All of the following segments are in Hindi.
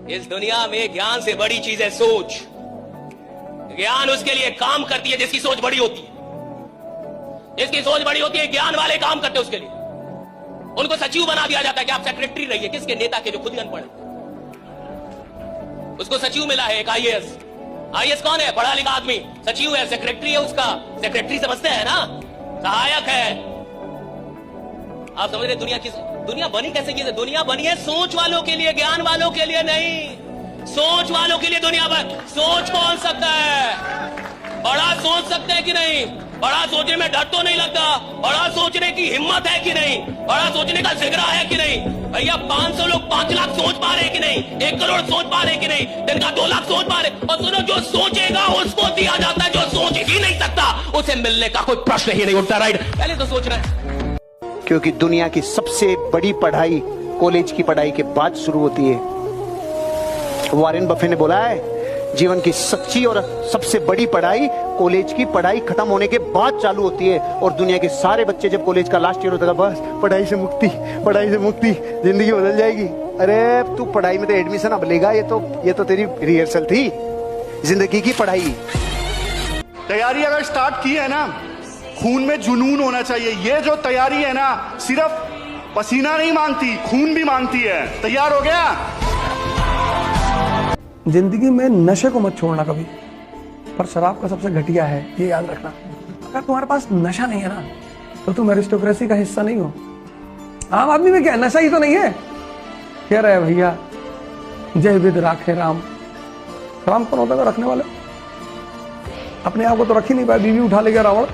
इस दुनिया में ज्ञान से बड़ी चीज है सोच। ज्ञान उसके लिए काम करती है जिसकी सोच बड़ी होती है। जिसकी सोच बड़ी होती है, ज्ञान वाले काम करते हैं उसके लिए। उनको सचिव बना दिया जाता है कि आप सेक्रेटरी रहिए, किसके? नेता के, जो खुद ही अनपढ़ है। उसको सचिव मिला है एक आईएएस। आईएएस कौन है? पढ़ा लिखा आदमी। सचिव है, सेक्रेटरी है उसका। सेक्रेटरी समझते हैं ना, सहायक है। आप समझ रहे दुनिया बनी कैसे की? दुनिया बनी है सोच वालों के लिए, ज्ञान वालों के लिए नहीं। सोच वालों के लिए दुनिया बन। सोच कौन सकता है? बड़ा सोच सकते हैं कि नहीं? बड़ा सोचने में डर तो नहीं लगता? बड़ा सोचने की हिम्मत है कि नहीं? बड़ा सोचने का जिगरा है कि नहीं? भैया 500 लोग 5 लाख सोच पा रहे कि नहीं? 1 करोड़ सोच पा रहे कि नहीं? दिन का 2 लाख सोच पा रहे। और सुनो, जो सोचेगा उसको दिया जाता है, जो सोच ही नहीं सकता उसे मिलने का कोई प्रश्न ही नहीं उठता। राइट? पहले तो सोचना है, क्योंकि दुनिया की सबसे बड़ी पढ़ाई कॉलेज की पढ़ाई के बाद शुरू होती है। वॉरेन बफे ने बोला है, जीवन की सच्ची और सबसे बड़ी पढ़ाई कॉलेज की पढ़ाई खत्म होने के बाद चालू होती है। और दुनिया के सारे बच्चे जब कॉलेज का लास्ट ईयर होता है, बस पढ़ाई से मुक्ति, पढ़ाई से मुक्ति, जिंदगी बदल जाएगी। अरे तू पढ़ाई में तो एडमिशन अब लेगा, ये तो तेरी रिहर्सल थी, जिंदगी की पढ़ाई। तैयारी अगर स्टार्ट की है ना, खून में जुनून होना चाहिए। ये जो तैयारी है ना, सिर्फ पसीना नहीं मांगती, खून भी मांगती है। तैयार हो गया? जिंदगी में नशे को मत छोड़ना कभी, पर शराब का सबसे घटिया है, ये याद रखना। अगर तुम्हारे पास नशा नहीं है ना, तो तुम एरिस्टोक्रेसी का हिस्सा नहीं हो। आम आदमी में क्या नशा ही तो नहीं है। कह रहे भैया, जय विद राखे राम। राम कौन होता है रखने वाले? अपने आप को तो रख ही नहीं पाया, बीवी उठा ले गया रावण।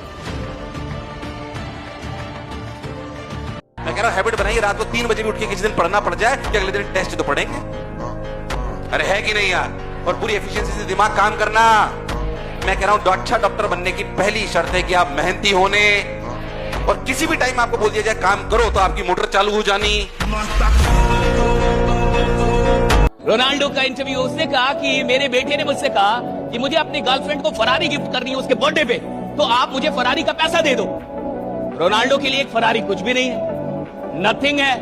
मैं कह रहा हूं हैबिट बनाइए, रात को 3 बजे भी उठ के किसी दिन पढ़ना पड़ जाए कि अगले दिन टेस्ट तो पढ़ेंगे। अरे है कि नहीं यार? और पूरी एफिशिएंसी से दिमाग काम करना। मैं कह रहा हूं अच्छा डॉक्टर बनने की पहली शर्त है कि आप मेहनती होने, और किसी भी टाइम आपको बोल दिया जाए काम करो तो आपकी मोटर चालू हो जानी। रोनाल्डो का इंटरव्यू, उसने कहा कि मेरे बेटे ने मुझसे कहा कि मुझे अपनी गर्लफ्रेंड को फरारी गिफ्ट करनी है उसके बर्थडे पे, तो आप मुझे फरारी का पैसा दे दो। रोनाल्डो के लिए एक फरारी कुछ भी नहीं है, नथिंग है,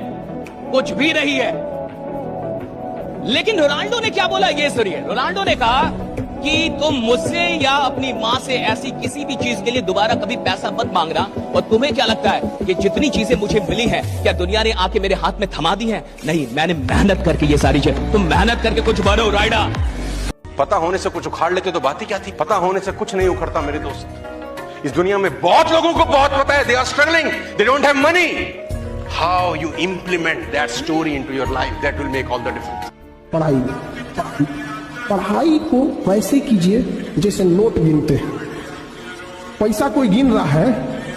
कुछ भी नहीं है। लेकिन रोनाल्डो ने क्या बोला, ये सुनिए। रोनाल्डो ने कहा कि तुम मुझसे या अपनी मां से ऐसी किसी भी चीज के लिए दोबारा कभी पैसा मत मांगना। और तुम्हें क्या लगता है कि जितनी चीजें मुझे मिली हैं, क्या दुनिया ने आके मेरे हाथ में थमा दी हैं? नहीं, मैंने मेहनत करके ये सारी चीज। तुम मेहनत करके कुछ बनो राइडा। पता होने से कुछ उखाड़ लेते तो बात ही क्या थी? पता होने से कुछ नहीं उखड़ता मेरे दोस्त। इस दुनिया में बहुत लोगों को बहुत पता है, they are struggling, they don't have money. How you implement that story into your life, that will make all the difference. पढ़ाई को वैसे कीजिए जैसे नोट गिनते हैं। पैसा कोई गिन रहा है,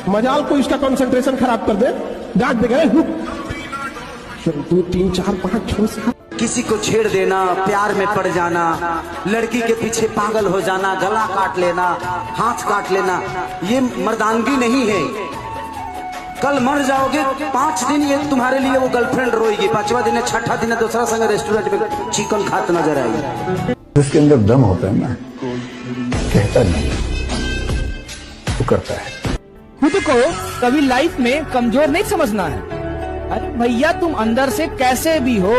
मजाल को इसका कंसंट्रेशन खराब कर दे, डांट दे गए 2 3 4 5 6 7। किसी को छेड़ देना, प्यार में पड़ जाना, लड़की के पीछे पागल हो जाना, गला काट लेना, हाथ काट लेना, ये मर्दानगी नहीं है। कल मर जाओगे, 5 दिन ये तुम्हारे लिए वो गर्लफ्रेंड रोएगी, 5वां दिन है, 6ठा दिन है, दूसरा संग रेस्टोरेंट में चिकन खाते नजर आएगी। जिसके अंदर दम होता है ना, कहता नहीं, वो करता है। खुद को कभी लाइफ में कमजोर नहीं समझना है। अरे भैया, तुम अंदर से कैसे भी हो,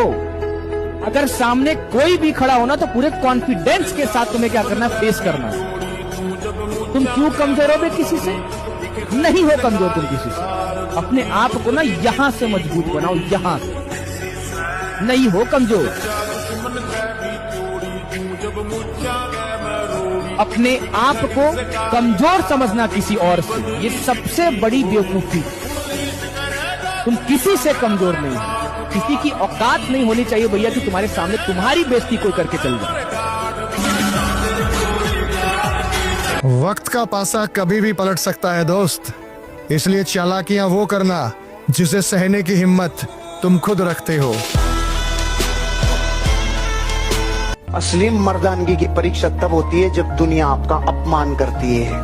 अगर सामने कोई भी खड़ा होना तो पूरे कॉन्फिडेंस के साथ तुम्हें क्या करना है, फेस करना है। तुम क्यों कमजोर हो किसी से? नहीं हो कमजोर तुम किसी से। अपने आप को ना यहां से मजबूत बनाओ, यहां से। नहीं हो कमजोर। अपने आप को कमजोर समझना किसी और से, ये सबसे बड़ी बेवकूफी। तुम किसी से कमजोर नहीं हो, किसी की औकात नहीं होनी चाहिए भैया कि तुम्हारे सामने तुम्हारी बेइज्जती कोई करके चल जाए। वक्त का पासा कभी भी पलट सकता है दोस्त, इसलिए चालाकियां वो करना जिसे सहने की हिम्मत तुम खुद रखते हो। असली मर्दानगी की परीक्षा तब होती है जब दुनिया आपका अपमान करती है,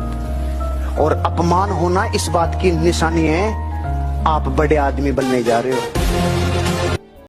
और अपमान होना इस बात की निशानी है आप बड़े आदमी बनने जा रहे हो।